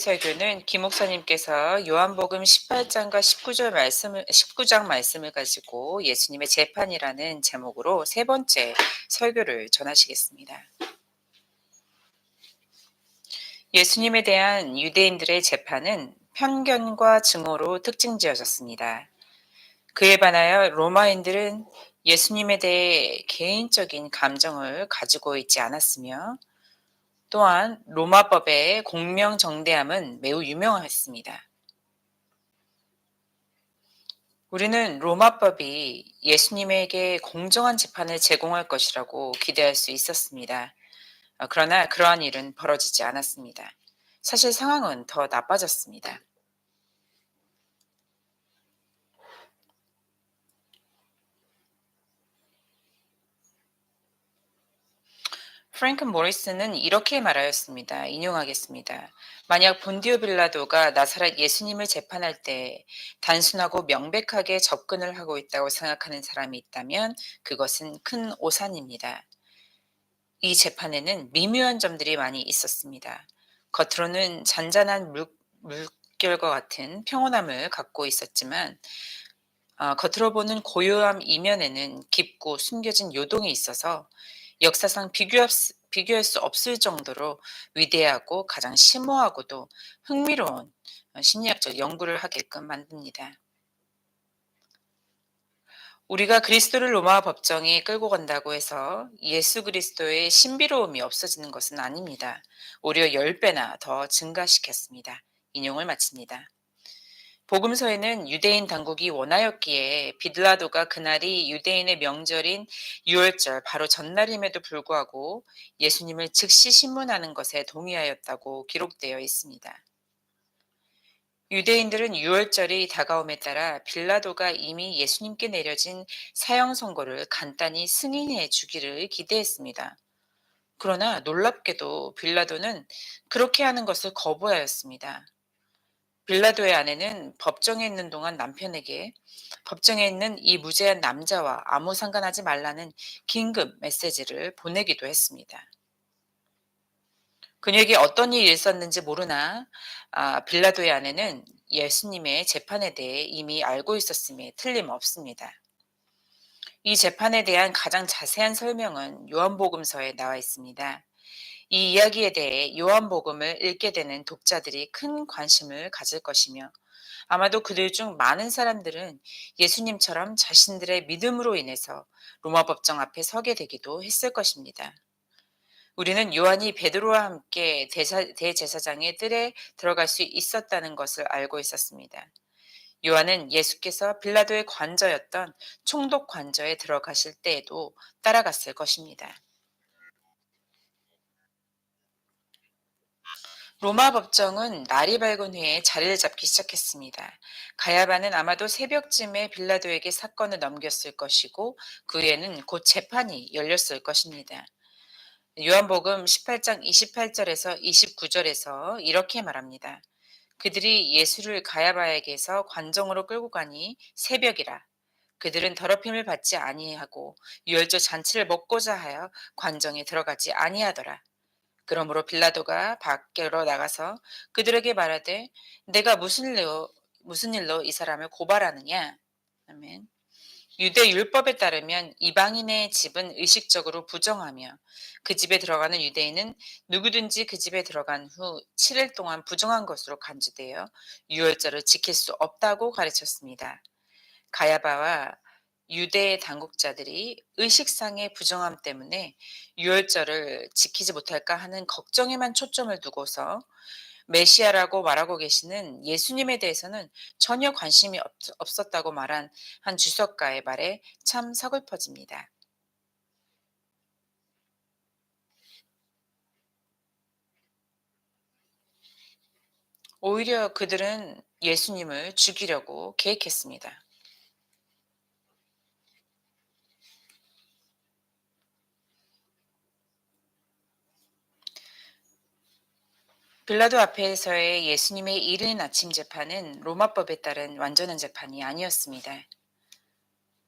설교는 김 목사님께서 요한복음 18장과 19장 말씀을 가지고 예수님의 재판이라는 제목으로 세 번째 설교를 전하시겠습니다. 예수님에 대한 유대인들의 재판은 편견과 증오로 특징지어졌습니다. 그에 반하여 로마인들은 예수님에 대해 개인적인 감정을 가지고 있지 않았으며 또한 로마법의 공명정대함은 매우 유명했습니다. 우리는 로마법이 예수님에게 공정한 재판을 제공할 것이라고 기대할 수 있었습니다. 그러나 그러한 일은 벌어지지 않았습니다. 사실 상황은 더 나빠졌습니다. 프랭크 모리스는 이렇게 말하였습니다. 인용하겠습니다. 만약 본디오 빌라도가 나사렛 예수님을 재판할 때 단순하고 명백하게 접근을 하고 있다고 생각하는 사람이 있다면 그것은 큰 오산입니다. 이 재판에는 미묘한 점들이 많이 있었습니다. 겉으로는 잔잔한 물결과 같은 평온함을 갖고 있었지만 겉으로 보는 고요함 이면에는 깊고 숨겨진 요동이 있어서 역사상 비교할 수 없을 정도로 위대하고 가장 심오하고도 흥미로운 심리학적 연구를 하게끔 만듭니다. 우리가 그리스도를 로마 법정에 끌고 간다고 해서 예수 그리스도의 신비로움이 없어지는 것은 아닙니다. 오히려 10배나 더 증가시켰습니다. 인용을 마칩니다. 복음서에는 유대인 당국이 원하였기에 빌라도가 그날이 유대인의 명절인 유월절 바로 전날임에도 불구하고 예수님을 즉시 신문하는 것에 동의하였다고 기록되어 있습니다. 유대인들은 유월절이 다가옴에 따라 빌라도가 이미 예수님께 내려진 사형 선고를 간단히 승인해 주기를 기대했습니다. 그러나 놀랍게도 빌라도는 그렇게 하는 것을 거부하였습니다. 빌라도의 아내는 법정에 있는 동안 남편에게 법정에 있는 이 무죄한 남자와 아무 상관하지 말라는 긴급 메시지를 보내기도 했습니다. 그녀에게 어떤 일이 있었는지 모르나 빌라도의 아내는 예수님의 재판에 대해 이미 알고 있었음에 틀림없습니다. 이 재판에 대한 가장 자세한 설명은 요한복음서에 나와 있습니다. 이 이야기에 대해 요한복음을 읽게 되는 독자들이 큰 관심을 가질 것이며 아마도 그들 중 많은 사람들은 예수님처럼 자신들의 믿음으로 인해서 로마 법정 앞에 서게 되기도 했을 것입니다. 우리는 요한이 베드로와 함께 대제사장의 뜰에 들어갈 수 있었다는 것을 알고 있었습니다. 요한은 예수께서 빌라도의 관저였던 총독 관저에 들어가실 때에도 따라갔을 것입니다. 로마 법정은 날이 밝은 후에 자리를 잡기 시작했습니다. 가야바는 아마도 새벽쯤에 빌라도에게 사건을 넘겼을 것이고 그 후에는 곧 재판이 열렸을 것입니다. 요한복음 18장 28절에서 29절에서 이렇게 말합니다. 그들이 예수를 가야바에게서 관정으로 끌고 가니 새벽이라. 그들은 더럽힘을 받지 아니하고 유월절 잔치를 먹고자 하여 관정에 들어가지 아니하더라. 그러므로 빌라도가 밖으로 나가서 그들에게 말하되 내가 무슨 일로 이 사람을 고발하느냐. 아멘. 유대 율법에 따르면 이방인의 집은 의식적으로 부정하며 그 집에 들어가는 유대인은 누구든지 그 집에 들어간 후 7일 동안 부정한 것으로 간주되어 유월절을 지킬 수 없다고 가르쳤습니다. 가야바와 유대 당국자들이 의식상의 부정함 때문에 유월절을 지키지 못할까 하는 걱정에만 초점을 두고서 메시아라고 말하고 계시는 예수님에 대해서는 전혀 관심이 없었다고 말한 한 주석가의 말에 참 서글퍼집니다. 오히려 그들은 예수님을 죽이려고 계획했습니다. 빌라도 앞에서의 예수님의 이른 아침 재판은 로마법에 따른 완전한 재판이 아니었습니다.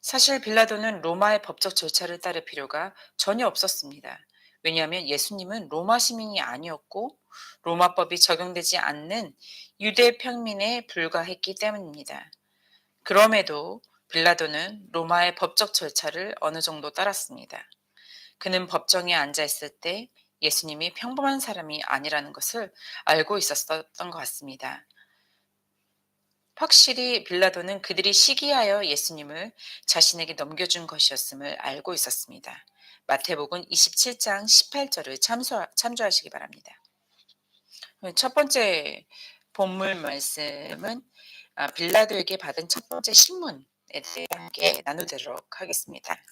사실 빌라도는 로마의 법적 절차를 따를 필요가 전혀 없었습니다. 왜냐하면 예수님은 로마 시민이 아니었고 로마법이 적용되지 않는 유대 평민에 불과했기 때문입니다. 그럼에도 빌라도는 로마의 법적 절차를 어느 정도 따랐습니다. 그는 법정에 앉아 있을 때 예수님이 평범한 사람이 아니라는 것을 알고 있었던 것 같습니다. 확실히 빌라도는 그들이 시기하여 예수님을 자신에게 넘겨준 것이었음을 알고 있었습니다. 마태복음 27장 18절을 참조하시기 바랍니다. 첫 번째 본문 말씀은 빌라도에게 받은 첫 번째 신문에 대해 함께 나누도록 하겠습니다.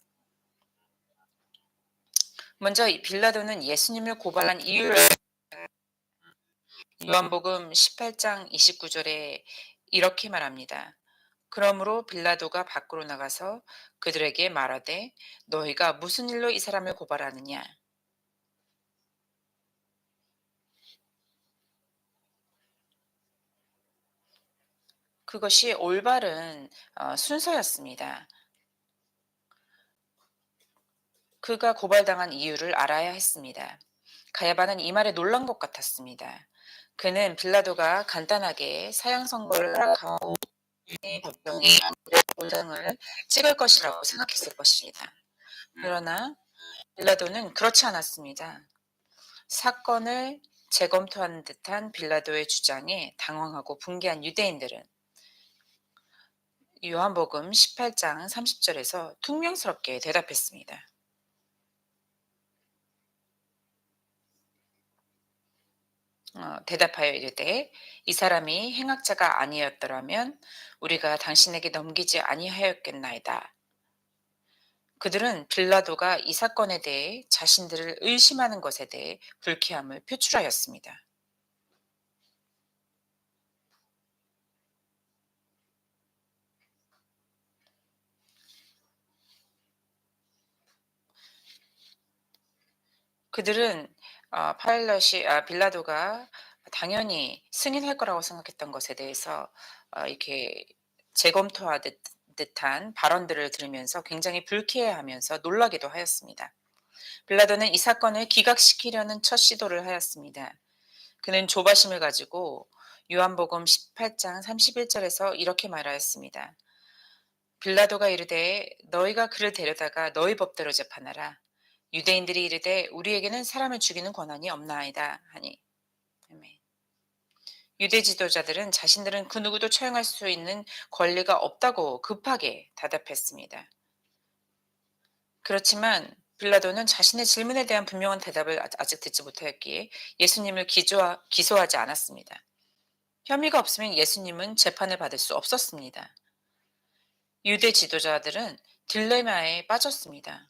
먼저 빌라도는 예수님을 고발한 이유를 요한복음 18장 29절에 이렇게 말합니다. 그러므로 빌라도가 밖으로 나가서 그들에게 말하되 너희가 무슨 일로 이 사람을 고발하느냐. 그것이 올바른 순서였습니다. 그가 고발당한 이유를 알아야 했습니다. 가야바는 이 말에 놀란 것 같았습니다. 그는 빌라도가 간단하게 사형 선고를 하고 법정에 도장을 찍을 것이라고 생각했을 것입니다. 그러나 빌라도는 그렇지 않았습니다. 사건을 재검토하는 듯한 빌라도의 주장에 당황하고 분개한 유대인들은 요한복음 18장 30절에서 퉁명스럽게 대답했습니다. 대답하여 이르되 이 사람이 행악자가 아니었더라면 우리가 당신에게 넘기지 아니하였겠나이다. 그들은 빌라도가 이 사건에 대해 자신들을 의심하는 것에 대해 불쾌함을 표출하였습니다. 그들은 빌라도가 당연히 승인할 거라고 생각했던 것에 대해서 이렇게 재검토하듯 듯한 발언들을 들으면서 굉장히 불쾌해하면서 놀라기도 하였습니다. 빌라도는 이 사건을 기각시키려는 첫 시도를 하였습니다. 그는 조바심을 가지고 요한복음 18장 31절에서 이렇게 말하였습니다. 빌라도가 이르되 너희가 그를 데려다가 너희 법대로 재판하라. 유대인들이 이르되 우리에게는 사람을 죽이는 권한이 없나이다 하니. 아멘. 유대 지도자들은 자신들은 그 누구도 처형할 수 있는 권리가 없다고 급하게 대답했습니다. 그렇지만 빌라도는 자신의 질문에 대한 분명한 대답을 아직 듣지 못하였기에 예수님을 기소하지 않았습니다. 혐의가 없으면 예수님은 재판을 받을 수 없었습니다. 유대 지도자들은 딜레마에 빠졌습니다.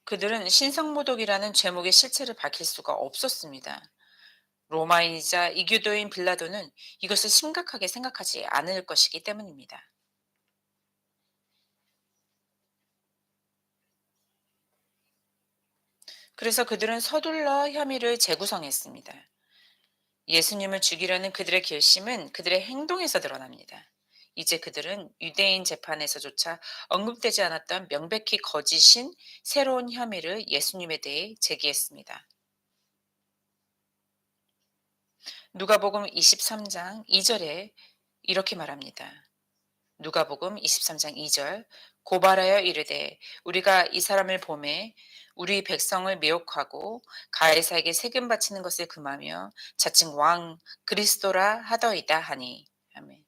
그들은 신성모독이라는 제목의 실체를 밝힐 수가 없었습니다. 로마인이자 이교도인 빌라도는 이것을 심각하게 생각하지 않을 것이기 때문입니다. 그래서 그들은 서둘러 혐의를 재구성했습니다. 예수님을 죽이려는 그들의 결심은 그들의 행동에서 드러납니다. 이제 그들은 유대인 재판에서조차 언급되지 않았던 명백히 거짓인 새로운 혐의를 예수님에 대해 제기했습니다. 누가복음 23장 2절에 이렇게 말합니다. 누가복음 23장 2절 고발하여 이르되 우리가 이 사람을 보매 우리 백성을 미혹하고 가이사에게 세금 바치는 것을 금하며 자칭 왕 그리스도라 하더이다 하니. 아멘.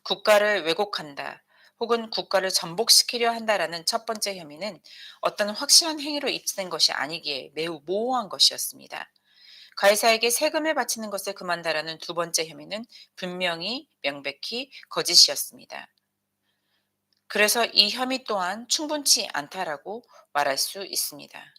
국가를 왜곡한다 혹은 국가를 전복시키려 한다라는 첫 번째 혐의는 어떤 확실한 행위로 입증된 것이 아니기에 매우 모호한 것이었습니다. 가이사에게 세금을 바치는 것을 금한다라는 두 번째 혐의는 분명히 명백히 거짓이었습니다. 그래서 이 혐의 또한 충분치 않다라고 말할 수 있습니다.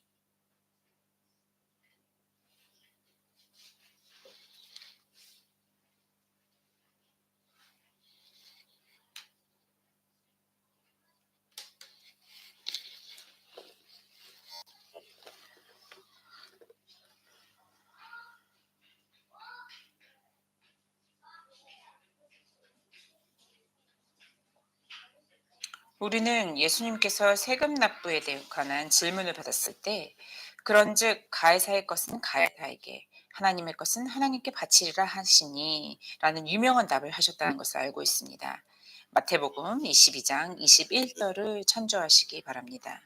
우리는 예수님께서 세금 납부에 대해 관한 질문을 받았을 때 그런즉 가이사의 것은 가이사에게 하나님의 것은 하나님께 바치리라 하시니 라는 유명한 답을 하셨다는 것을 알고 있습니다. 마태복음 22장 21절을 참조하시기 바랍니다.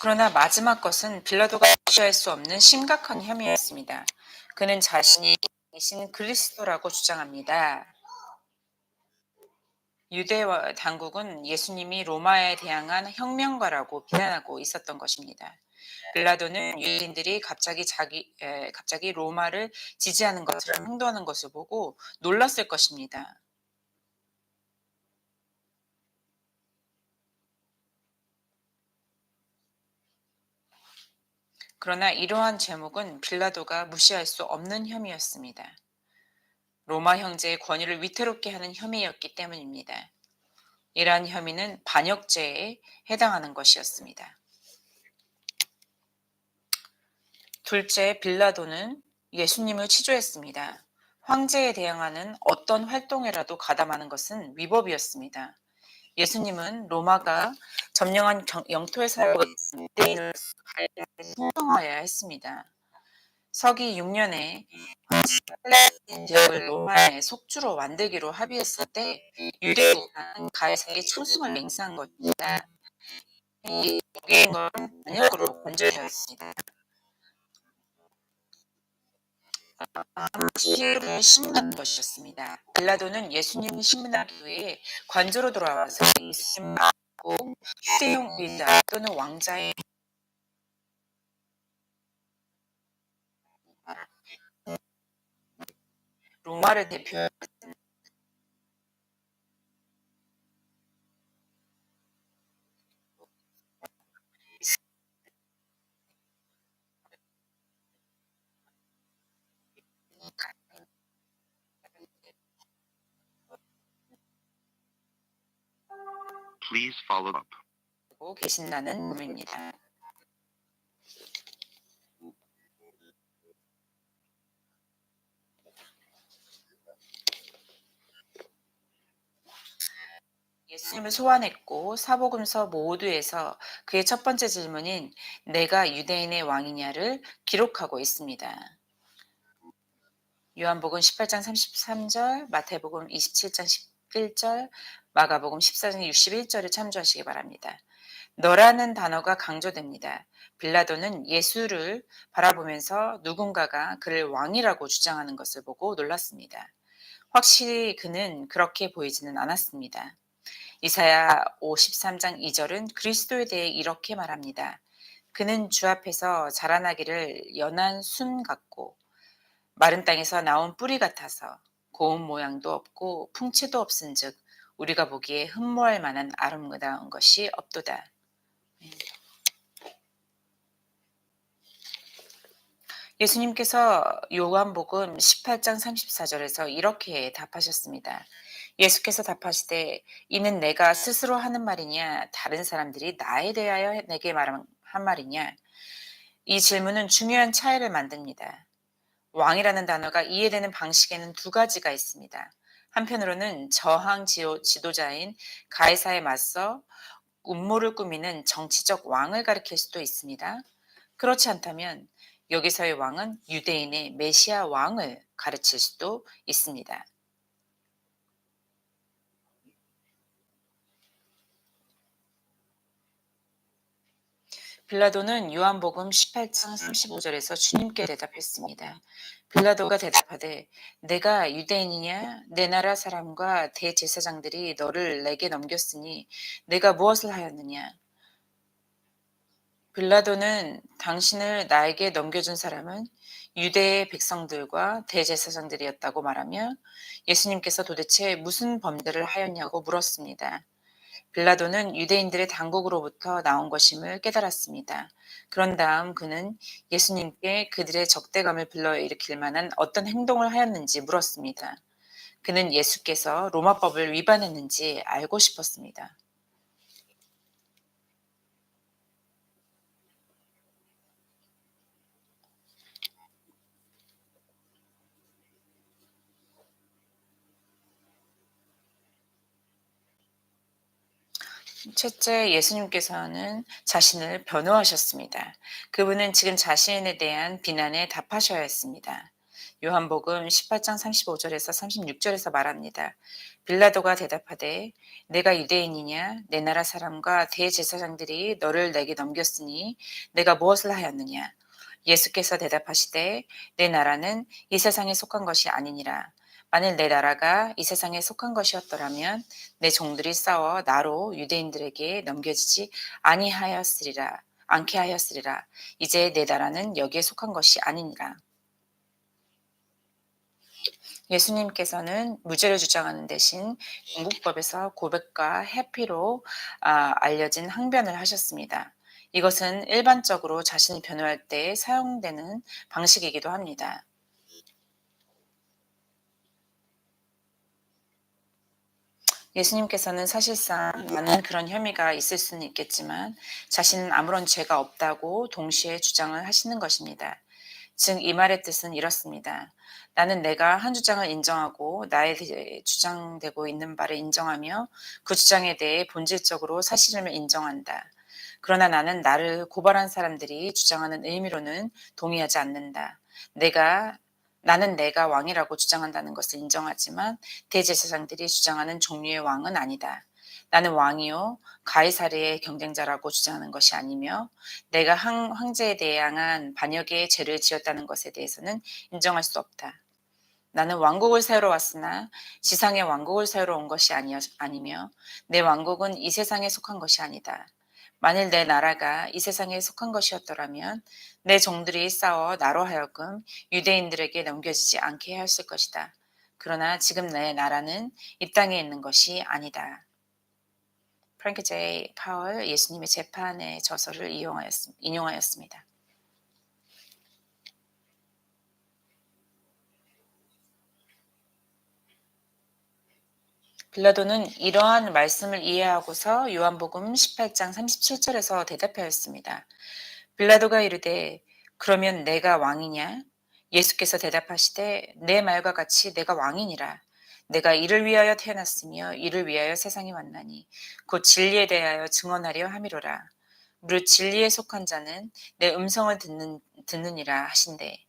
그러나 마지막 것은 빌라도가 무시할 수 없는 심각한 혐의였습니다. 그는 자신이 신 그리스도라고 주장합니다. 유대 당국은 예수님이 로마에 대항한 혁명가라고 비난하고 있었던 것입니다. 빌라도는 유대인들이 갑자기 로마를 지지하는 것처럼 행동하는 것을 보고 놀랐을 것입니다. 그러나 이러한 제목은 빌라도가 무시할 수 없는 혐의였습니다. 로마 형제의 권위를 위태롭게 하는 혐의였기 때문입니다. 이러한 혐의는 반역죄에 해당하는 것이었습니다. 둘째, 빌라도는 예수님을 치조했습니다. 황제에 대항하는 어떤 활동에라도 가담하는 것은 위법이었습니다. 예수님은 로마가 점령한 영토에 살고 있는 유대인을 순종하여야 했습니다. 서기 6년에 팔레스타인 지역을 로마의 속주로 만들기로 합의했을 때 유대국은 가이사에게 충성을 맹세한 것입니다. 이 유대인은 반역으로 건절되었습니다. 피해를 신문한 것이었습니다. 빌라도는 예수님이 신문하기 위해 관저로 돌아와서 예수님을 안고 휴대용 의자 또는 왕자의 로마를 대표 Please follow up. 하고 계신다는 의미입니다. 예수님을 소환했고 사복음서 모두에서 그의 첫 번째 질문인 내가 유대인의 왕이냐를 기록하고 있습니다. 요한복음 18장 33절, 마태복음 27장 11절, 마가복음 14장 61절을 참조하시기 바랍니다. 너라는 단어가 강조됩니다. 빌라도는 예수를 바라보면서 누군가가 그를 왕이라고 주장하는 것을 보고 놀랐습니다. 확실히 그는 그렇게 보이지는 않았습니다. 이사야 53장 2절은 그리스도에 대해 이렇게 말합니다. 그는 주 앞에서 자라나기를 연한 순 같고 마른 땅에서 나온 뿌리 같아서 고운 모양도 없고 풍채도 없은즉 우리가 보기에 흠모할 만한 아름다운 것이 없도다. 예수님께서 요한복음 18장 34절에서 이렇게 답하셨습니다. 예수께서 답하시되 이는 내가 스스로 하는 말이냐 다른 사람들이 나에 대하여 내게 말한 말이냐. 이 질문은 중요한 차이를 만듭니다. 왕이라는 단어가 이해되는 방식에는 두 가지가 있습니다. 한편으로는 저항 지도자인 가이사에 맞서 음모를 꾸미는 정치적 왕을 가리킬 수도 있습니다. 그렇지 않다면 여기서의 왕은 유대인의 메시아 왕을 가르칠 수도 있습니다. 빌라도는 요한복음 18장 35절에서 주님께 대답했습니다. 빌라도가 대답하되 내가 유대인이냐 내 나라 사람과 대제사장들이 너를 내게 넘겼으니 내가 무엇을 하였느냐. 빌라도는 당신을 나에게 넘겨준 사람은 유대의 백성들과 대제사장들이었다고 말하며 예수님께서 도대체 무슨 범죄를 하였냐고 물었습니다. 빌라도는 유대인들의 당국으로부터 나온 것임을 깨달았습니다. 그런 다음 그는 예수님께 그들의 적대감을 불러일으킬 만한 어떤 행동을 하였는지 물었습니다. 그는 예수께서 로마법을 위반했는지 알고 싶었습니다. 첫째, 예수님께서는 자신을 변호하셨습니다. 그분은 지금 자신에 대한 비난에 답하셔야 했습니다. 요한복음 18장 35절에서 36절에서 말합니다. 빌라도가 대답하되 내가 유대인이냐 내 나라 사람과 대제사장들이 너를 내게 넘겼으니 내가 무엇을 하였느냐. 예수께서 대답하시되 내 나라는 이 세상에 속한 것이 아니니라. 만일 내 나라가 이 세상에 속한 것이었더라면 내 종들이 싸워 나로 유대인들에게 넘겨지지 아니하였으리라. 않게 하였으리라. 이제 내 나라는 여기에 속한 것이 아니니라. 예수님께서는 무죄를 주장하는 대신 영국법에서 고백과 회피로 알려진 항변을 하셨습니다. 이것은 일반적으로 자신을 변호할 때 사용되는 방식이기도 합니다. 예수님께서는 사실상 많은 그런 혐의가 있을 수는 있겠지만 자신은 아무런 죄가 없다고 동시에 주장을 하시는 것입니다. 즉, 이 말의 뜻은 이렇습니다. 나는 내가 한 주장을 인정하고 나에 대해 주장되고 있는 바를 인정하며 그 주장에 대해 본질적으로 사실임을 인정한다. 그러나 나는 나를 고발한 사람들이 주장하는 의미로는 동의하지 않는다. 내가 나는 내가 왕이라고 주장한다는 것을 인정하지만 대제사장들이 주장하는 종류의 왕은 아니다. 나는 왕이요 가이사르의 경쟁자라고 주장하는 것이 아니며 내가 황제에 대항한 반역의 죄를 지었다는 것에 대해서는 인정할 수 없다. 나는 왕국을 세우러 왔으나 지상의 왕국을 세우러 온 것이 아니며 내 왕국은 이 세상에 속한 것이 아니다. 만일 내 나라가 이 세상에 속한 것이었더라면 내 종들이 싸워 나로 하여금 유대인들에게 넘겨지지 않게 하였을 것이다. 그러나 지금 내 나라는 이 땅에 있는 것이 아니다. 프랭크 J. 파월 예수님의 재판의 저서를 인용하였습니다. 빌라도는 이러한 말씀을 이해하고서 요한복음 18장 37절에서 대답하였습니다. 빌라도가 이르되 그러면 내가 왕이냐? 예수께서 대답하시되 내 말과 같이 내가 왕이니라. 내가 이를 위하여 태어났으며 이를 위하여 세상에 왔나니 곧 진리에 대하여 증언하려 함이로라. 무릇 진리에 속한 자는 내 음성을 듣느니라 하신대.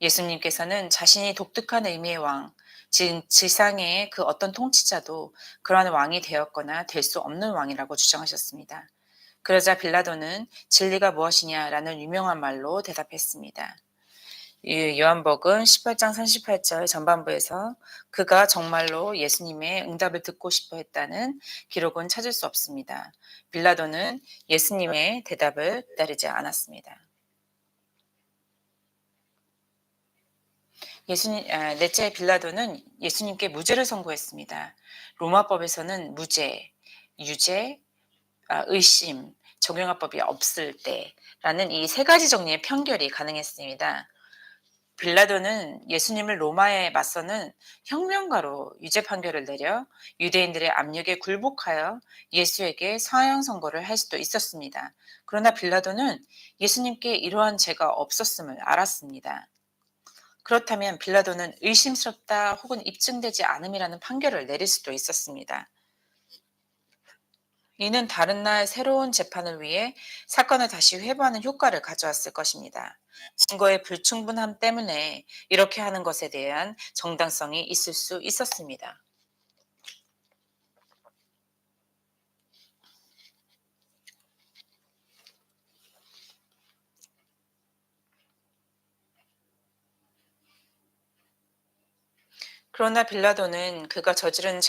예수님께서는 자신이 독특한 의미의 왕, 즉 지상의 그 어떤 통치자도 그러한 왕이 되었거나 될 수 없는 왕이라고 주장하셨습니다. 그러자 빌라도는 진리가 무엇이냐라는 유명한 말로 대답했습니다. 요한복음 18장 38절 전반부에서 그가 정말로 예수님의 응답을 듣고 싶어 했다는 기록은 찾을 수 없습니다. 빌라도는 예수님의 대답을 기다리지 않았습니다. 넷째 빌라도는 예수님께 무죄를 선고했습니다. 로마법에서는 무죄, 유죄, 의심, 적용화법이 없을 때라는 이 세 가지 종류의 판결이 가능했습니다. 빌라도는 예수님을 로마에 맞서는 혁명가로 유죄 판결을 내려 유대인들의 압력에 굴복하여 예수에게 사형 선고를 할 수도 있었습니다. 그러나 빌라도는 예수님께 이러한 죄가 없었음을 알았습니다. 그렇다면 빌라도는 의심스럽다 혹은 입증되지 않음이라는 판결을 내릴 수도 있었습니다. 이는 다른 날 새로운 재판을 위해 사건을 다시 회부하는 효과를 가져왔을 것입니다. 증거의 불충분함 때문에 이렇게 하는 것에 대한 정당성이 있을 수 있었습니다. 그러나 빌라도는 그가 저지른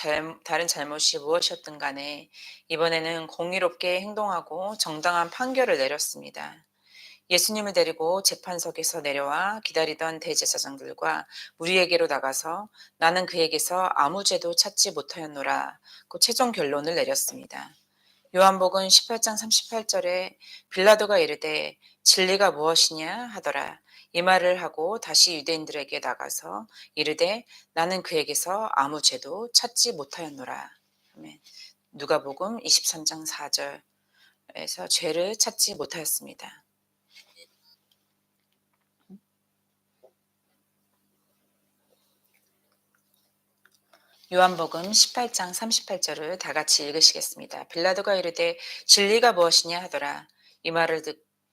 다른 잘못이 무엇이었든 간에 이번에는 공의롭게 행동하고 정당한 판결을 내렸습니다. 예수님을 데리고 재판석에서 내려와 기다리던 대제사장들과 무리에게로 나가서 나는 그에게서 아무 죄도 찾지 못하였노라. 그 최종 결론을 내렸습니다. 요한복음 18장 38절에 빌라도가 이르되 진리가 무엇이냐 하더라. 이 말을 하고 다시 유대인들에게 나가서 이르되 나는 그에게서 아무 죄도 찾지 못하였노라. 아멘. 누가복음 23장 4절에서 죄를 찾지 못하였습니다. 요한복음 18장 38절을 다 같이 읽으시겠습니다. 빌라도가 이르되 진리가 무엇이냐 하더라. 이 말을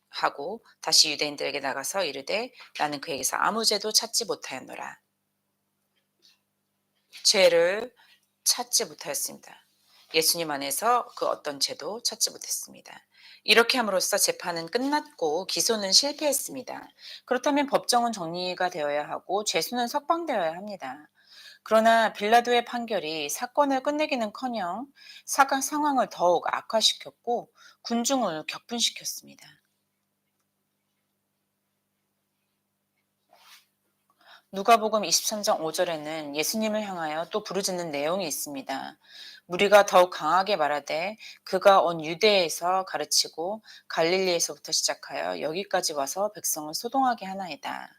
하고 다시 유대인들에게 나가서 이르되 나는 그에게서 아무 죄도 찾지 못하였노라. 죄를 찾지 못하였습니다. 예수님 안에서 그 어떤 죄도 찾지 못했습니다. 이렇게 함으로써 재판은 끝났고 기소는 실패했습니다. 그렇다면 법정은 정리가 되어야 하고 죄수는 석방되어야 합니다. 그러나 빌라도의 판결이 사건을 끝내기는커녕 사건 상황을 더욱 악화시켰고 군중을 격분시켰습니다. 누가복음 23장 5절에는 예수님을 향하여 또 부르짖는 내용이 있습니다. 무리가 더욱 강하게 말하되 그가 온 유대에서 가르치고 갈릴리에서부터 시작하여 여기까지 와서 백성을 소동하게 하나이다.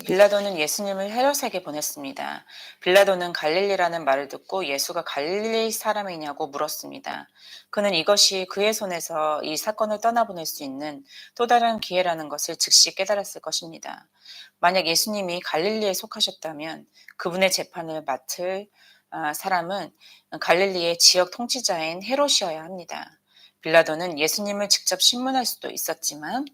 빌라도는 예수님을 헤롯에게 보냈습니다. 빌라도는 갈릴리라는 말을 듣고 예수가 갈릴리 사람이냐고 물었습니다. 그는 이것이 그의 손에서 이 사건을 떠나보낼 수 있는 또 다른 기회라는 것을 즉시 깨달았을 것입니다. 만약 예수님이 갈릴리에 속하셨다면 그분의 재판을 맡을 사람은 갈릴리의 지역 통치자인 헤롯이어야 합니다. 빌라도는 예수님을 직접 신문할 수도 있었지만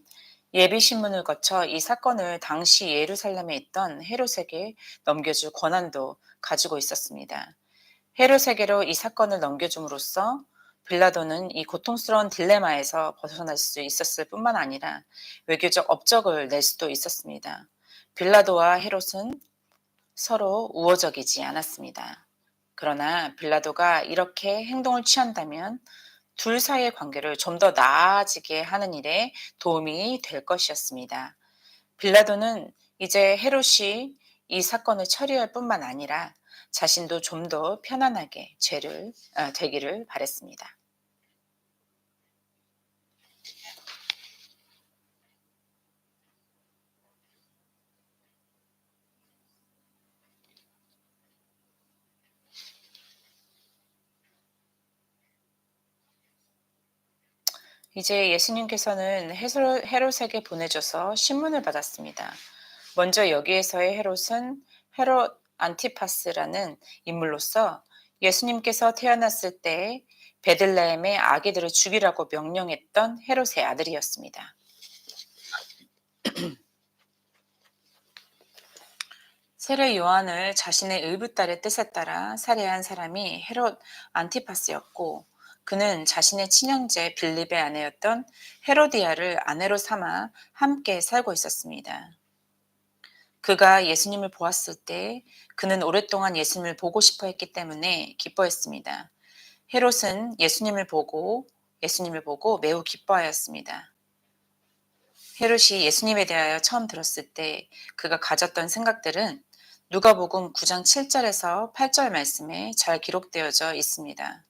예비 신문을 거쳐 이 사건을 당시 예루살렘에 있던 헤롯에게 넘겨줄 권한도 가지고 있었습니다. 헤롯에게로 이 사건을 넘겨줌으로써 빌라도는 이 고통스러운 딜레마에서 벗어날 수 있었을 뿐만 아니라 외교적 업적을 낼 수도 있었습니다. 빌라도와 헤롯은 서로 우호적이지 않았습니다. 그러나 빌라도가 이렇게 행동을 취한다면 둘 사이의 관계를 좀 더 나아지게 하는 일에 도움이 될 것이었습니다. 빌라도는 이제 헤롯이 이 사건을 처리할 뿐만 아니라 자신도 좀 더 편안하게 되기를 바랬습니다. 이제 예수님께서는 헤롯에게 보내줘서 신문을 받았습니다. 먼저 여기에서의 헤롯은 헤롯 안티파스라는 인물로서 예수님께서 태어났을 때 베들레헴의 아기들을 죽이라고 명령했던 헤롯의 아들이었습니다. 세례 요한을 자신의 의붓딸의 뜻에 따라 살해한 사람이 헤롯 안티파스였고 그는 자신의 친형제 빌립의 아내였던 헤로디아를 아내로 삼아 함께 살고 있었습니다. 그가 예수님을 보았을 때 그는 오랫동안 예수님을 보고 싶어 했기 때문에 기뻐했습니다. 헤롯은 예수님을 보고 매우 기뻐하였습니다. 헤롯이 예수님에 대하여 처음 들었을 때 그가 가졌던 생각들은 누가복음 9장 7절에서 8절 말씀에 잘 기록되어져 있습니다.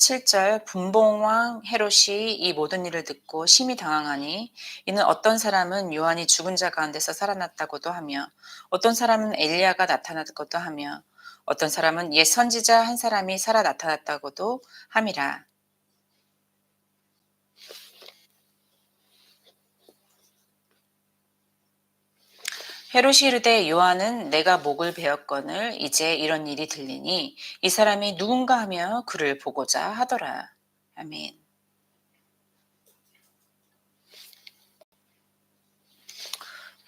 7절 분봉왕 헤롯이 이 모든 일을 듣고 심히 당황하니 이는 어떤 사람은 요한이 죽은 자 가운데서 살아났다고도 하며 어떤 사람은 엘리야가 나타났다고도 하며 어떤 사람은 옛 선지자 한 사람이 살아 나타났다고도 함이라. 헤롯이 이르되 요한은 내가 목을 베었거늘 이제 이런 일이 들리니 이 사람이 누군가 하며 그를 보고자 하더라. 아멘.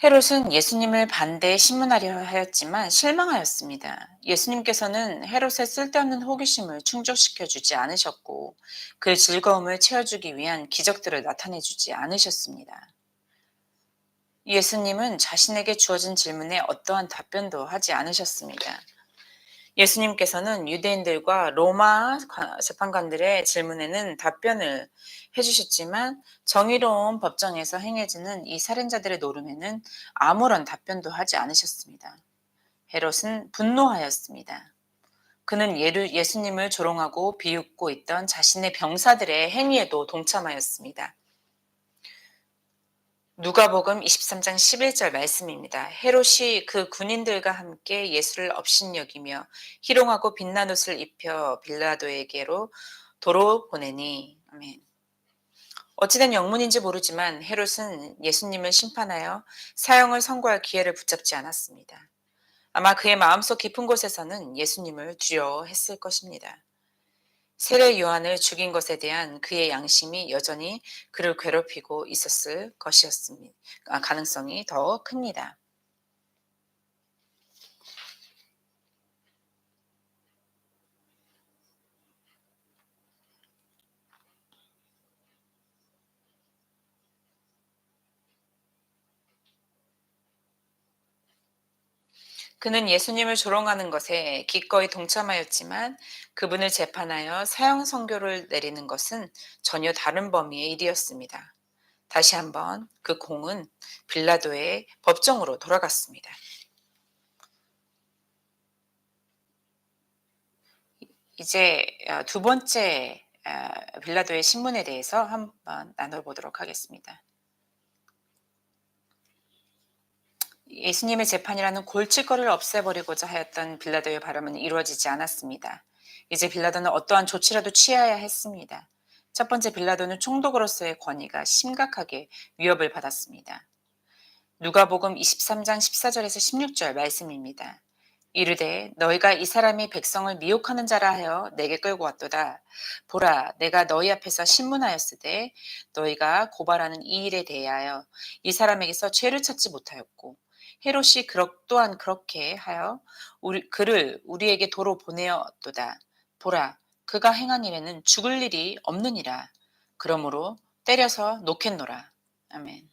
헤롯은 예수님을 반대 신문하려 하였지만 실망하였습니다. 예수님께서는 헤롯의 쓸데없는 호기심을 충족시켜 주지 않으셨고 그의 즐거움을 채워주기 위한 기적들을 나타내 주지 않으셨습니다. 예수님은 자신에게 주어진 질문에 어떠한 답변도 하지 않으셨습니다. 예수님께서는 유대인들과 로마 재판관들의 질문에는 답변을 해주셨지만 정의로운 법정에서 행해지는 이 살인자들의 노름에는 아무런 답변도 하지 않으셨습니다. 헤롯은 분노하였습니다. 그는 예수님을 조롱하고 비웃고 있던 자신의 병사들의 행위에도 동참하였습니다. 누가복음 23장 11절 말씀입니다. 헤롯이 그 군인들과 함께 예수를 업신여기며 희롱하고 빛난 옷을 입혀 빌라도에게로 도로 보내니. 아멘. 어찌된 영문인지 모르지만 헤롯은 예수님을 심판하여 사형을 선고할 기회를 붙잡지 않았습니다. 아마 그의 마음속 깊은 곳에서는 예수님을 두려워했을 것입니다. 세례 요한을 죽인 것에 대한 그의 양심이 여전히 그를 괴롭히고 있었을 것이었습니다. 가능성이 더 큽니다. 그는 예수님을 조롱하는 것에 기꺼이 동참하였지만 그분을 재판하여 사형 선고를 내리는 것은 전혀 다른 범위의 일이었습니다. 다시 한번 그 공은 빌라도의 법정으로 돌아갔습니다. 이제 두 번째 빌라도의 신문에 대해서 한번 나눠보도록 하겠습니다. 예수님의 재판이라는 골칫거리를 없애버리고자 하였던 빌라도의 바람은 이루어지지 않았습니다. 이제 빌라도는 어떠한 조치라도 취해야 했습니다. 첫 번째, 빌라도는 총독으로서의 권위가 심각하게 위협을 받았습니다. 누가복음 23장 14절에서 16절 말씀입니다. 이르되 너희가 이 사람이 백성을 미혹하는 자라 하여 내게 끌고 왔도다. 보라, 내가 너희 앞에서 신문하였으되 너희가 고발하는 이 일에 대하여 이 사람에게서 죄를 찾지 못하였고 헤롯이 또한 그렇게 하여 그를 우리에게 도로 보내었도다. 보라, 그가 행한 일에는 죽을 일이 없느니라. 그러므로 때려서 놓겠노라. 아멘.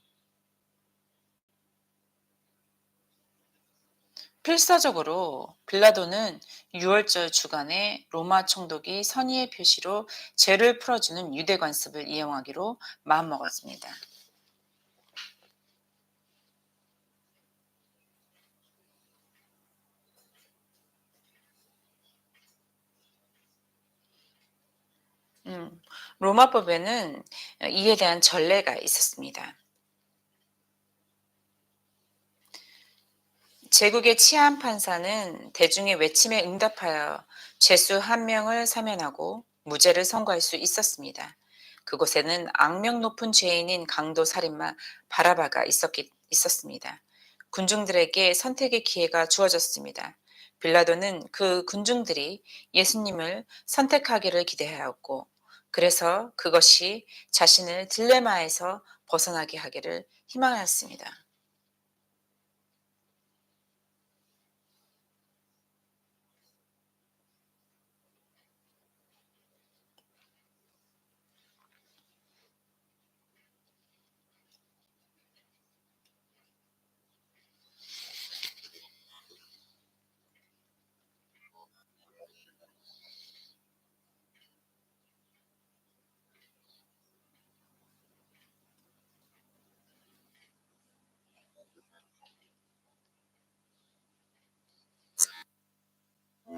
필사적으로 빌라도는 유월절 주간에 로마 총독이 선의의 표시로 죄를 풀어주는 유대 관습을 이용하기로 마음먹었습니다. 로마법에는 이에 대한 전례가 있었습니다. 제국의 치안 판사는 대중의 외침에 응답하여 죄수 한 명을 사면하고 무죄를 선고할 수 있었습니다. 그곳에는 악명 높은 죄인인 강도 살인마 바라바가 있었습니다. 군중들에게 선택의 기회가 주어졌습니다. 빌라도는 그 군중들이 예수님을 선택하기를 기대하였고, 그래서 그것이 자신을 딜레마에서 벗어나게 하기를 희망하였습니다.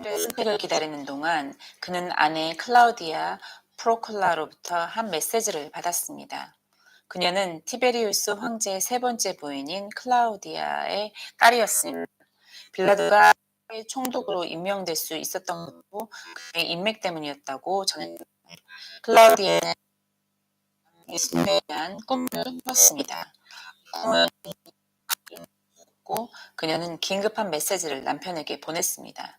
선택을 기다리는 동안 그는 아내 클라우디아 프로클라로부터 한 메시지를 받았습니다. 그녀는 티베리우스 황제의 세 번째 부인인 클라우디아의 딸이었습니다. 빌라도가 총독으로 임명될 수 있었던 것도 그의 인맥 때문이었다고 전했습니다. 클라우디아는 예수님에 대한 꿈을 꿨습니다. 꿈을 꿨고 그녀는 긴급한 메시지를 남편에게 보냈습니다.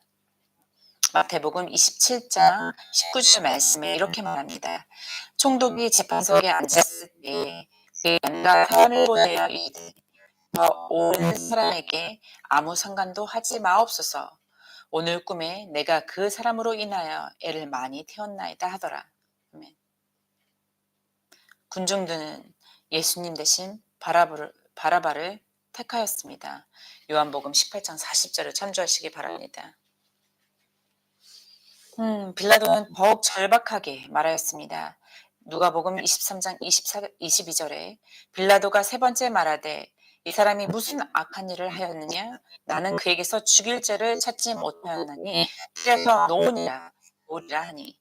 마태복음 27장 19절 말씀에 이렇게 말합니다. 총독이 재판석에 앉았을 때에 그의 양가 사람을 보내어 이르되 저 온 사람에게 아무 상관도 하지 마옵소서. 오늘 꿈에 내가 그 사람으로 인하여 애를 많이 태웠나이다 하더라. 아멘. 군중들은 예수님 대신 바라바를 택하였습니다. 요한복음 18장 40절을 참조하시기 바랍니다. 빌라도는 더욱 절박하게 말하였습니다. 누가복음 23장 22절에 빌라도가 세 번째 말하되 이 사람이 무슨 악한 일을 하였느냐? 나는 그에게서 죽일 죄를 찾지 못하였나니 그래서 놓으니라 하니.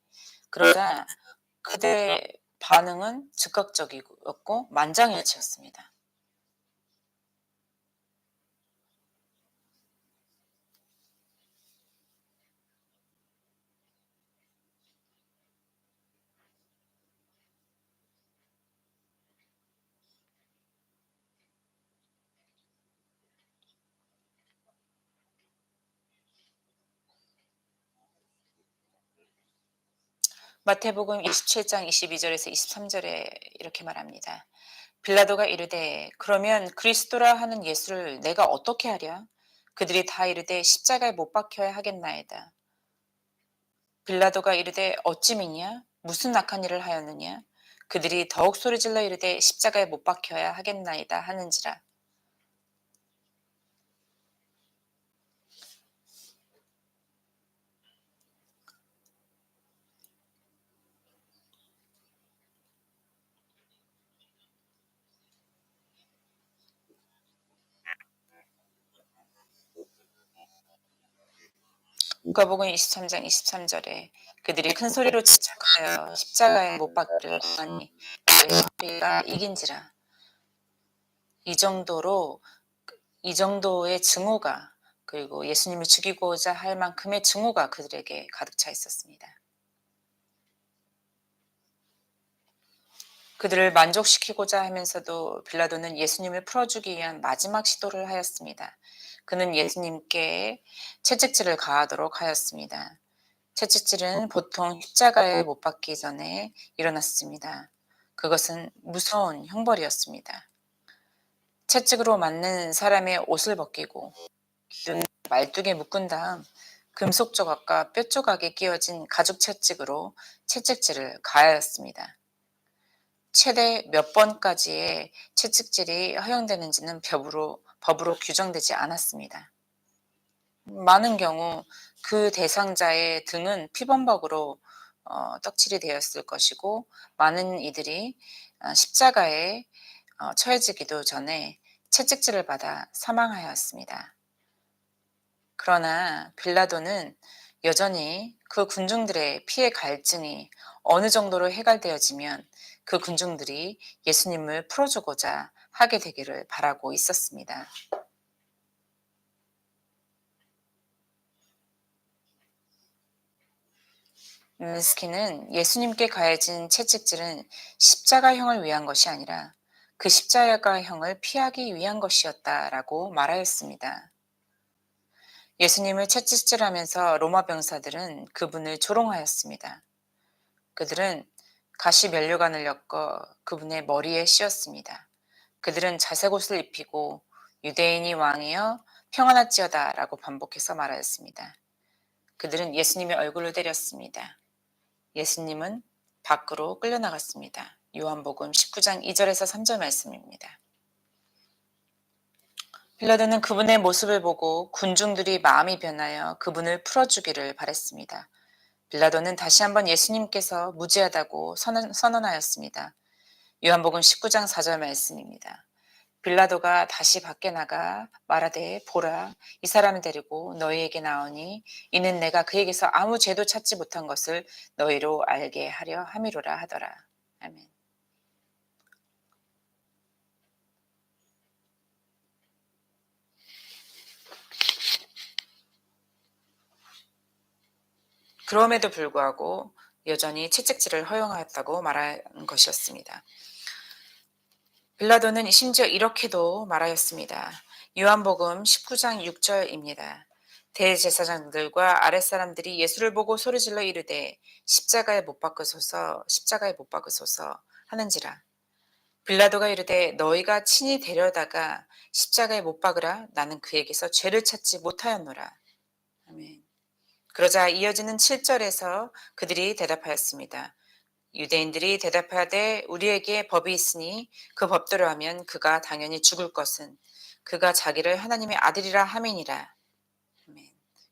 그러자 그들의 반응은 즉각적이었고 만장일치였습니다. 마태복음 27장 22절에서 23절에 이렇게 말합니다. 빌라도가 이르되 그러면 그리스도라 하는 예수를 내가 어떻게 하랴? 그들이 다 이르되 십자가에 못 박혀야 하겠나이다. 빌라도가 이르되 어찌 믿냐? 무슨 악한 일을 하였느냐? 그들이 더욱 소리질러 이르되 십자가에 못 박혀야 하겠나이다 하는지라. 누가복음 23장 23절에 그들이 큰 소리로 지적하여 십자가에 못 박기를 구하니 너희가 이긴지라. 이 정도의 증오가, 그리고 예수님을 죽이고자 할 만큼의 증오가 그들에게 가득 차 있었습니다. 그들을 만족시키고자 하면서도 빌라도는 예수님을 풀어주기 위한 마지막 시도를 하였습니다. 그는 예수님께 채찍질을 가하도록 하였습니다. 채찍질은 보통 십자가에 못 박기 전에 일어났습니다. 그것은 무서운 형벌이었습니다. 채찍으로 맞는 사람의 옷을 벗기고 귀는 말뚝에 묶은 다음 금속 조각과 뼈 조각이 끼워진 가죽 채찍으로 채찍질을 가하였습니다. 최대 몇 번까지의 채찍질이 허용되는지는 법으로 규정되지 않았습니다. 많은 경우 그 대상자의 등은 피범벅으로 떡칠이 되었을 것이고 많은 이들이 십자가에 처해지기도 전에 채찍질을 받아 사망하였습니다. 그러나 빌라도는 여전히 그 군중들의 피해 갈증이 어느 정도로 해갈되어지면 그 군중들이 예수님을 풀어주고자 하게 되기를 바라고 있었습니다. 르스키는 예수님께 가해진 채찍질은 십자가형을 위한 것이 아니라 그 십자가형을 피하기 위한 것이었다라고 말하였습니다. 예수님을 채찍질하면서 로마 병사들은 그분을 조롱하였습니다. 그들은 가시 면류관을 엮어 그분의 머리에 씌웠습니다. 그들은 자색 옷을 입히고 유대인이 왕이여 평안할지어다 라고 반복해서 말하였습니다. 그들은 예수님의 얼굴을 때렸습니다. 예수님은 밖으로 끌려나갔습니다. 요한복음 19장 2절에서 3절 말씀입니다. 빌라도는 그분의 모습을 보고 군중들이 마음이 변하여 그분을 풀어주기를 바랬습니다. 빌라도는 다시 한번 예수님께서 무죄하다고 선언하였습니다. 요한복음 19장 4절 말씀입니다. 빌라도가 다시 밖에 나가 말하되 보라 이 사람을 데리고 너희에게 나오니 이는 내가 그에게서 아무 죄도 찾지 못한 것을 너희로 알게 하려 함이로라 하더라. 아멘. 그럼에도 불구하고 여전히 채찍질을 허용하였다고 말한 것이었습니다. 빌라도는 심지어 이렇게도 말하였습니다. 요한복음 19장 6절입니다. 대제사장들과 아랫사람들이 예수를 보고 소리질러 이르되 십자가에 못 박으소서 십자가에 못 박으소서 하는지라. 빌라도가 이르되 너희가 친히 데려다가 십자가에 못 박으라. 나는 그에게서 죄를 찾지 못하였노라. 아멘. 그러자 이어지는 7절에서 그들이 대답하였습니다. 유대인들이 대답하되 우리에게 법이 있으니 그 법대로 하면 그가 당연히 죽을 것은 그가 자기를 하나님의 아들이라 함이니라.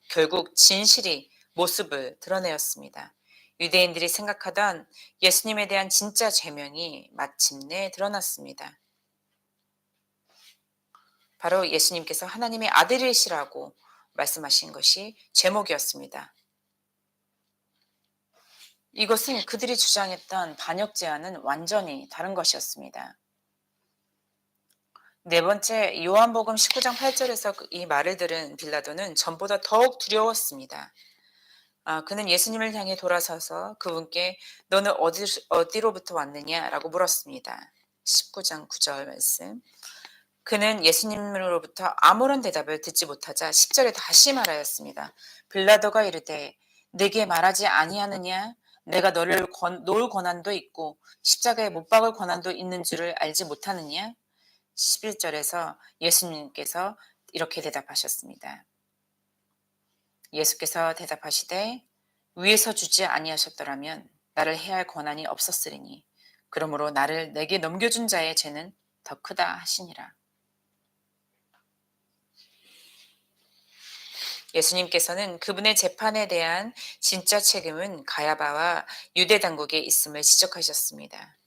결국 진실이 모습을 드러내었습니다. 유대인들이 생각하던 예수님에 대한 진짜 죄명이 마침내 드러났습니다. 바로 예수님께서 하나님의 아들이시라고 말씀하신 것이 제목이었습니다. 이것은 그들이 주장했던 반역죄와는 완전히 다른 것이었습니다. 네 번째, 요한복음 19장 8절에서 이 말을 들은 빌라도는 전보다 더욱 두려웠습니다. 그는 예수님을 향해 돌아서서 그분께 너는 어디로부터 왔느냐라고 물었습니다. 19장 9절 말씀. 그는 예수님으로부터 아무런 대답을 듣지 못하자 10절에 다시 말하였습니다. 빌라도가 이르되 내게 말하지 아니하느냐? 내가 너를 놓을 권한도 있고 십자가에 못 박을 권한도 있는 줄을 알지 못하느냐? 11절에서 예수님께서 이렇게 대답하셨습니다. 예수께서 대답하시되 위에서 주지 아니하셨더라면 나를 해할 권한이 없었으리니 그러므로 나를 내게 넘겨준 자의 죄는 더 크다 하시니라. 예수님께서는 그분의 재판에 대한 진짜 책임은 가야바와 유대 당국에 있음을 지적하셨습니다.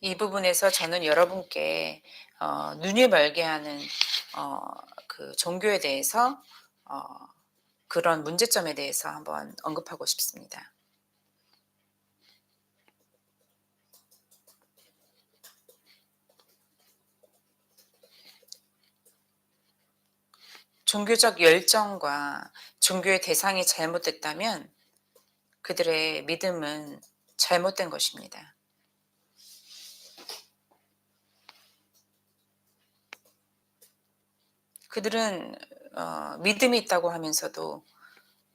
이 부분에서 저는 여러분께 눈이 멀게 하는 그 종교에 대해서 그런 문제점에 대해서 한번 언급하고 싶습니다. 종교적 열정과 종교의 대상이 잘못됐다면 그들의 믿음은 잘못된 것입니다. 그들은 믿음이 있다고 하면서도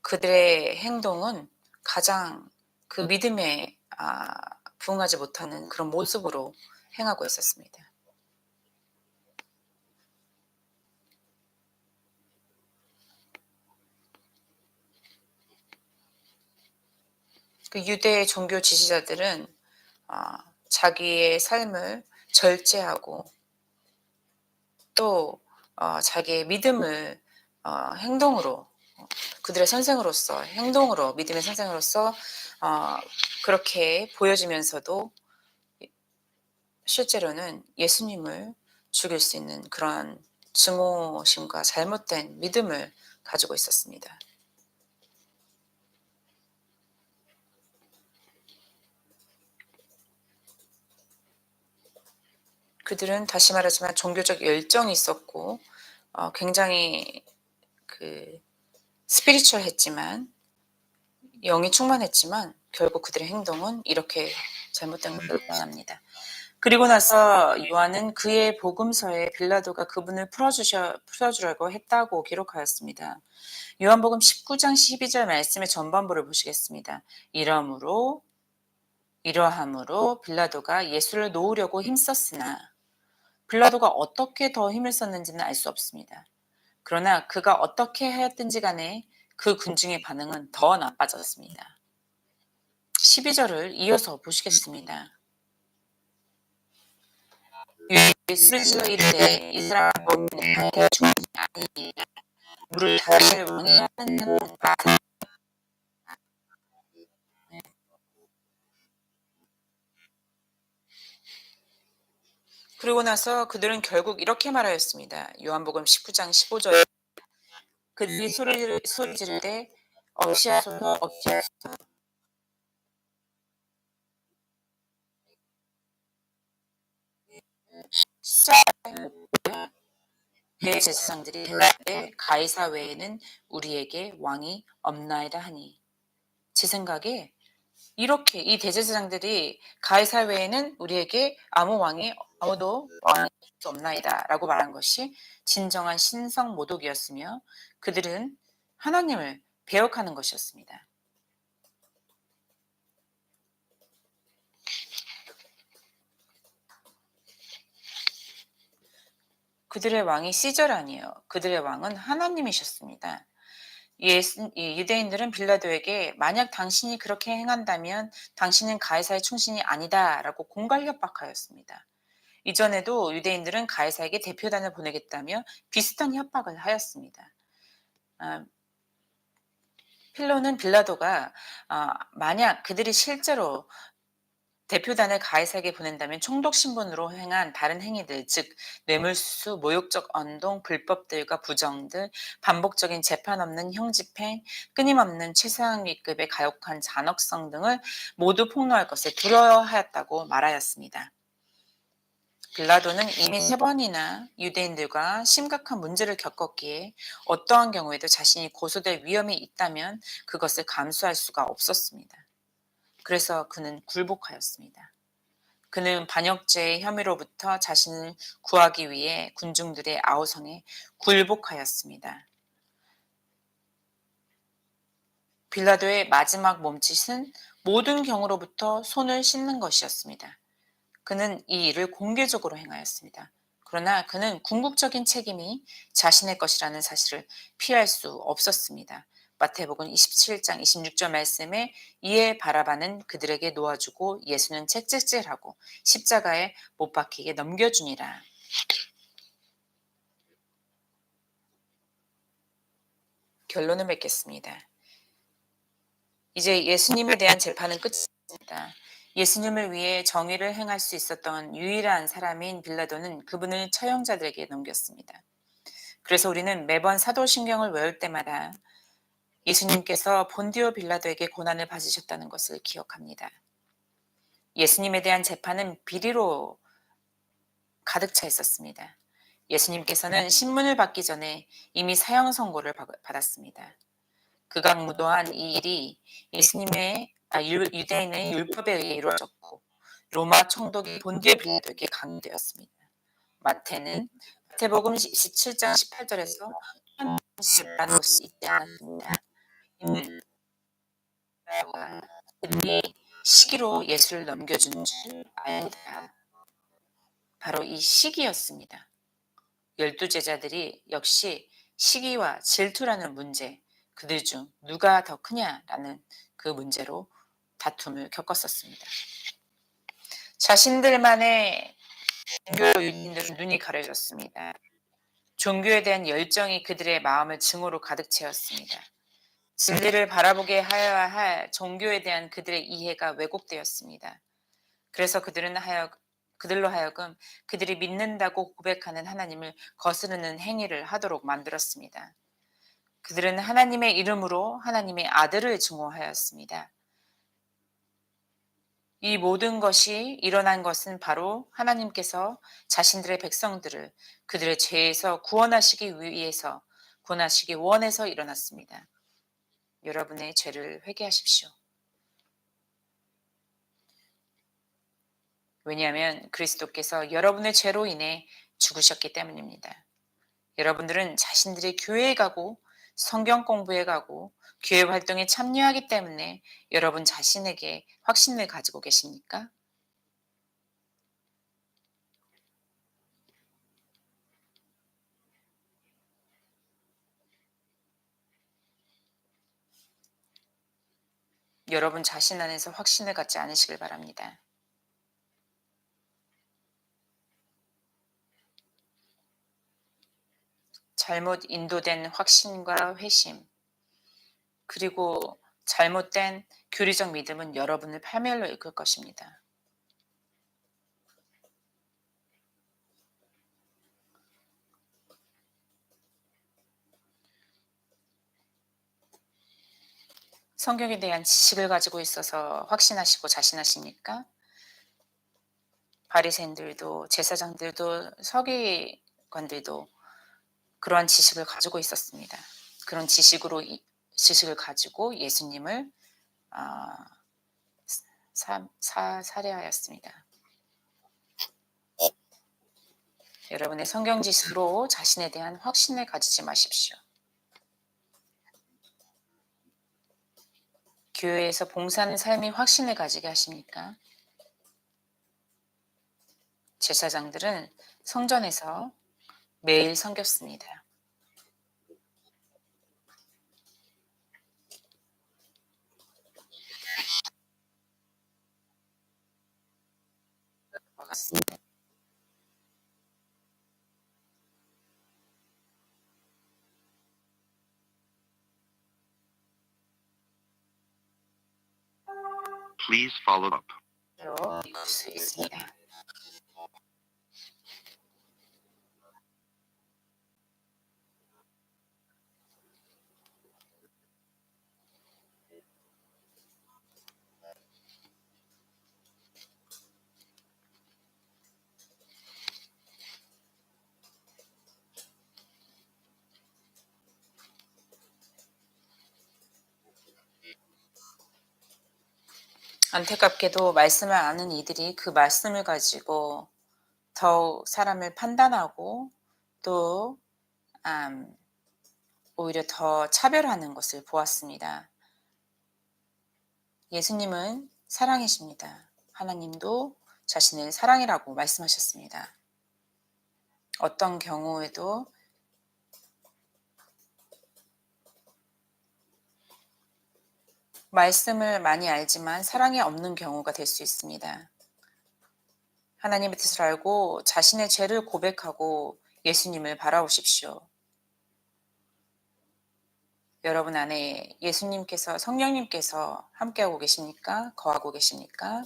그들의 행동은 가장 그 믿음에 부응하지 못하는 그런 모습으로 행하고 있었습니다. 그 유대 종교 지지자들은 자기의 삶을 절제하고 또 자기의 믿음을 행동으로 그들의 선생으로서 행동으로 믿음의 선생으로서 그렇게 보여지면서도 실제로는 예수님을 죽일 수 있는 그런 증오심과 잘못된 믿음을 가지고 있었습니다. 그들은 다시 말하지만 종교적 열정이 있었고 굉장히 그 스피리추얼했지만 영이 충만했지만 결국 그들의 행동은 이렇게 잘못된 것을 표현합니다. 그리고 나서 요한은 그의 복음서에 빌라도가 그분을 풀어주려고 했다고 기록하였습니다. 요한복음 19장 12절 말씀의 전반부를 보시겠습니다. 이러함으로 빌라도가 예수를 놓으려고 힘썼으나 빌라도가 어떻게 더 힘을 썼는지는 알 수 없습니다. 그러나 그가 어떻게 하였든지 간에 그 군중의 반응은 더 나빠졌습니다. 12절을 이어서 보시겠습니다. 예수를 찔러 이르되 이 사람 보면 한테 충분히 아니니 물을 다하실 왕이 하는 그리고 나서 그들은 결국 이렇게 말하였습니다. 요한복음 19장 15절 그들이 소리 지를 때 어찌하소서 대제사장들이 대답되 가이사 외에는 우리에게 왕이 없나이다 하니 제 생각에 이렇게 이 대제사장들이 가이사 외에는 우리에게 아무도 왕이 없나이다 라고 말한 것이 진정한 신성 모독이었으며 그들은 하나님을 배역하는 것이었습니다. 그들의 왕이 시절 아니에요. 그들의 왕은 하나님이셨습니다. 이 유대인들은 빌라도에게 만약 당신이 그렇게 행한다면 당신은 가이사의 충신이 아니다라고 공갈 협박하였습니다. 이전에도 유대인들은 가이사에게 대표단을 보내겠다며 비슷한 협박을 하였습니다. 필로는 빌라도가 만약 그들이 실제로 대표단을 가이사에게 보낸다면 총독 신분으로 행한 다른 행위들, 즉 뇌물수수, 모욕적 언동, 불법들과 부정들, 반복적인 재판 없는 형집행, 끊임없는 최상위급의 가혹한 잔혹성 등을 모두 폭로할 것을 두려워하였다고 말하였습니다. 빌라도는 이미 3번이나 유대인들과 심각한 문제를 겪었기에 어떠한 경우에도 자신이 고소될 위험이 있다면 그것을 감수할 수가 없었습니다. 그래서 그는 굴복하였습니다. 그는 반역죄의 혐의로부터 자신을 구하기 위해 군중들의 아우성에 굴복하였습니다. 빌라도의 마지막 몸짓은 모든 경우로부터 손을 씻는 것이었습니다. 그는 이 일을 공개적으로 행하였습니다. 그러나 그는 궁극적인 책임이 자신의 것이라는 사실을 피할 수 없었습니다. 마태복음 27장 26절 말씀에 이에 바라바는 그들에게 놓아주고 예수는 채찍질하고 십자가에 못 박히게 넘겨주니라. 결론을 맺겠습니다. 이제 예수님에 대한 재판은 끝입니다. 예수님을 위해 정의를 행할 수 있었던 유일한 사람인 빌라도는 그분을 처형자들에게 넘겼습니다. 그래서 우리는 매번 사도신경을 외울 때마다 예수님께서 본디오 빌라도에게 고난을 받으셨다는 것을 기억합니다. 예수님에 대한 재판은 비리로 가득 차 있었습니다. 예수님께서는 신문을 받기 전에 이미 사형 선고를 받았습니다. 극악무도한 이 일이 유대인의 율법에 의해 이루어졌고 로마 총독이 본디오 빌라도에게 강요되었습니다. 마태복음 17장 18절에서 라는 것이 있지 않았습니다. 이는 그들이 시기로 예수를 넘겨준 줄 알다. 바로 이 시기였습니다. 12제자들이 역시 시기와 질투라는 문제, 그들 중 누가 더 크냐라는 그 문제로 다툼을 겪었었습니다. 자신들만의 종교 유인들은 눈이 가려졌습니다. 종교에 대한 열정이 그들의 마음을 증오로 가득 채웠습니다. 진리를 바라보게 하여야 할 종교에 대한 그들의 이해가 왜곡되었습니다. 그래서 그들로 하여금 그들이 믿는다고 고백하는 하나님을 거스르는 행위를 하도록 만들었습니다. 그들은 하나님의 이름으로 하나님의 아들을 증오하였습니다. 이 모든 것이 일어난 것은 바로 하나님께서 자신들의 백성들을 그들의 죄에서 구원하시기 원해서 일어났습니다. 여러분의 죄를 회개하십시오. 왜냐하면 그리스도께서 여러분의 죄로 인해 죽으셨기 때문입니다. 여러분들은 자신들이 교회에 가고 성경 공부에 가고 교회 활동에 참여하기 때문에 여러분 자신에게 확신을 가지고 계십니까? 여러분 자신 안에서 확신을 갖지 않으시길 바랍니다. 잘못 인도된 확신과 회심, 그리고 잘못된 교리적 믿음은 여러분을 파멸로 이끌 것입니다. 성경에 대한 지식을 가지고 있어서 확신하시고 자신하십니까? 바리새인들도 제사장들도 서기관들도 그러한 지식을 가지고 있었습니다. 그런 지식을 가지고 예수님을 살해하였습니다. 여러분의 성경 지식으로 자신에 대한 확신을 가지지 마십시오. 교회에서 봉사하는 삶이 확신을 가지게 하십니까? 제사장들은 성전에서 매일 섬겼습니다. Please follow up. 읽을 수 있습니다. 안타깝게도 말씀을 아는 이들이 그 말씀을 가지고 더욱 사람을 판단하고 또 오히려 더 차별하는 것을 보았습니다. 예수님은 사랑이십니다. 하나님도 자신을 사랑이라고 말씀하셨습니다. 어떤 경우에도 말씀을 많이 알지만 사랑이 없는 경우가 될 수 있습니다. 하나님의 뜻을 알고 자신의 죄를 고백하고 예수님을 바라보십시오. 여러분 안에 예수님께서, 성령님께서 함께하고 계십니까? 거하고 계십니까?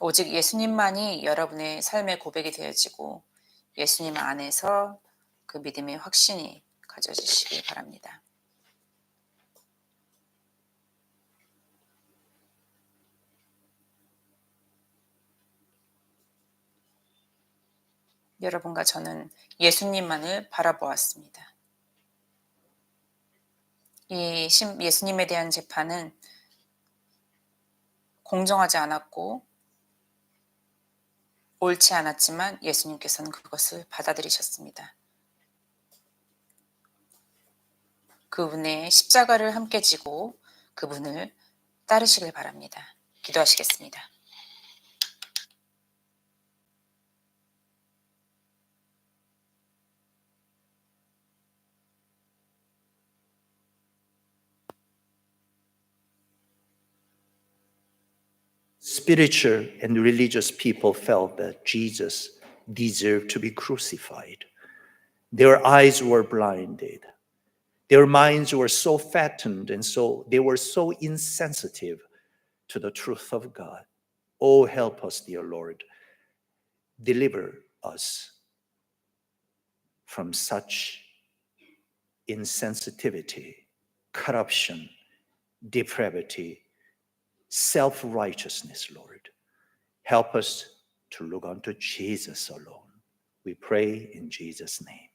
오직 예수님만이 여러분의 삶의 고백이 되어지고 예수님 안에서 그 믿음의 확신이 가져지시길 바랍니다. 여러분과 저는 예수님만을 바라보았습니다. 이 예수님에 대한 재판은 공정하지 않았고 옳지 않았지만 예수님께서는 그것을 받아들이셨습니다. 그분의 십자가를 함께 지고 그분을 따르시길 바랍니다. 기도하시겠습니다. Spiritual and religious people felt that Jesus deserved to be crucified. Their eyes were blinded. Their minds were so fattened and so they were so insensitive to the truth of God. Oh, help us, dear Lord. Deliver us from such insensitivity, corruption, depravity, self-righteousness, Lord. Help us to look unto Jesus alone. We pray in Jesus' name.